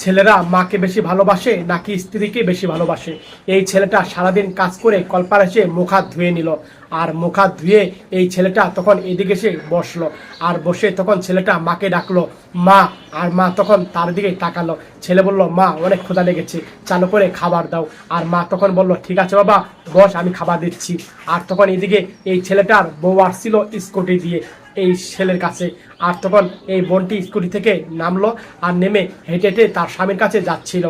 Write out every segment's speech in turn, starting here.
ছেলেরা মাকে বেশি ভালোবাসে নাকি স্ত্রীকে বেশি ভালোবাসে? এই ছেলেটা সারাদিন কাজ করে কলপার এসে মুখ হাত ধুয়ে নিল। আর মুখ হাত ধুয়ে এই ছেলেটা তখন এদিকে এসে বসলো। আর বসে তখন ছেলেটা মাকে ডাকলো, মা। আর মা তখন তার দিকে তাকালো। ছেলে বলল, মা অনেক ক্ষুধা লেগেছে, চালু করে খাবার দাও। আর মা তখন বলল, ঠিক আছে বাবা, বস, আমি খাবার দিচ্ছি। আর তখন এদিকে এই ছেলেটার বউ আসছিল স্কুটি দিয়ে এই ছেলের কাছে। আর তখন এই বোনটি স্কুটি থেকে নামলো আর নেমে হেঁটে হেঁটে তার স্বামীর কাছে যাচ্ছিল।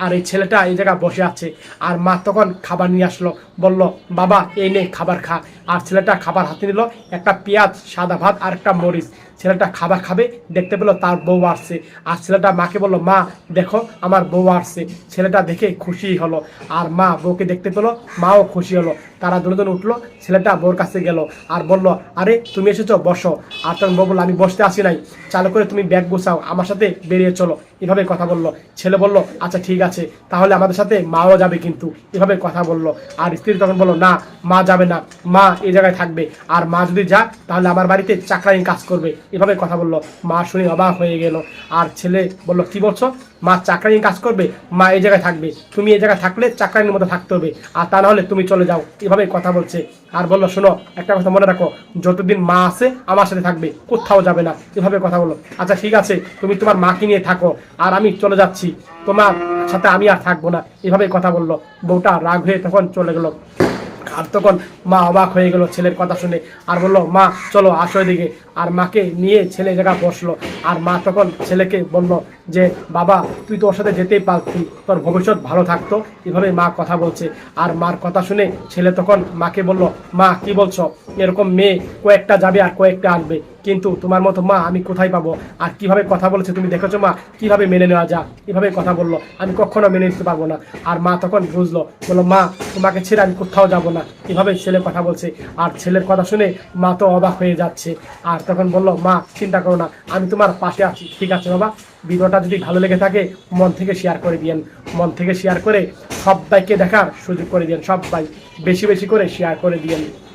আর এই ছেলেটা এই জায়গায় বসে আছে। আর মা তখন খাবার নিয়ে আসলো, বলল, বাবা এই নে খাবার খা। আর ছেলেটা খাবার হাতে নিল, একটা পেঁয়াজ, সাদা ভাত আর একটা মরিচ। ছেলেটা খাবার খাবে, দেখতে পেলো তার বউ আসছে। আর ছেলেটা মাকে বললো, মা দেখো আমার বউ আসছে। ছেলেটা দেখে খুশি হলো। আর মা বউকে দেখতে পেলো, মাও খুশি হলো। তারা দুজন উঠলো। ছেলেটা বউর কাছে গেল আর বলল, আরে তুমি এসেছো, বসো। আর তখন বউ বললো, আমি বসতে আসি নাই, চালু করে তুমি ব্যাগ গুছাও, আমার সাথে বেরিয়ে চলো। এভাবে কথা বললো। ছেলে বলল, আচ্ছা ঠিক আছে, তাহলে আমাদের সাথে মাও যাবে কিন্তু। এভাবে কথা বললো। আর স্ত্রী তখন বললো, না মা যাবে না, মা এই জায়গায় থাকবে। আর মা যদি যায় তাহলে আমার বাড়িতে চাকরানি কাজ করবে। এভাবে কথা বললো। মা শুনে অবাক হয়ে গেল। আর ছেলে বলল, কি বলছো? মা চাকরানি কাজ করবে, মা এই জায়গায় থাকবে, তুমি এই জায়গায় থাকলে চাকরানির মতো থাকতে হবে, আর তা না হলে তুমি চলে যাও। এভাবে কথা বলছে। আর বললো, শোনো, একটা কথা মনে রাখো, যতদিন মা আছে আমার সাথে থাকবে, কোথাও যাবে না। এভাবে কথা বললো। আচ্ছা ঠিক আছে, তুমি তোমার মাকে নিয়ে থাকো, আর আমি চলে যাচ্ছি, তোমার সাথে আমি আর থাকবো না। এভাবে কথা বললো। বউটা রাগ হয়ে তখন চলে গেল। আর তখন মা অবাক হয়ে গেল ছেলের কথা শুনে। আর বললো, মা চলো আসো এদিকে। আর মাকে নিয়ে ছেলে জায়গা বসলো। আর মা তখন ছেলেকে বলল যে, বাবা তুই তো ওর সাথে যেতেই পারতি, তোর ভবিষ্যৎ ভালো থাকতো। এভাবে মা কথা বলছে। আর মার কথা শুনে ছেলে তখন মাকে বলল, মা কি বলছো? এরকম মেয়ে কয়েকটা যাবে আর কয়েকটা আসবে, কিন্তু তোমার মতো মা আমি কোথায় পাবো? আর কিভাবে কথা বলেছে তুমি দেখেছো মা, কিভাবে মেনে নেওয়া যায়? এভাবে কথা বললো। আমি কখনো মেনে নিতে পারবো না। আর মা তখন বুঝলো, বললো, মা তোমাকে ছেড়ে আমি কোথাও যাবো না। এভাবে ছেলে কথা বলছে। আর ছেলের কথা শুনে মা তো অবাক হয়ে যাচ্ছে। আর তখন বললো, মা চিন্তা করো না, আমি তোমার পাশে আছি। ঠিক আছে বাবা, ভিডিওটা যদি ভালো লেগে থাকে মন থেকে শেয়ার করে দিয়েন। মন থেকে শেয়ার করে সবাইকে দেখার সুযোগ করে দিয়েন। সবাই বেশি বেশি করে শেয়ার করে দিয়েন।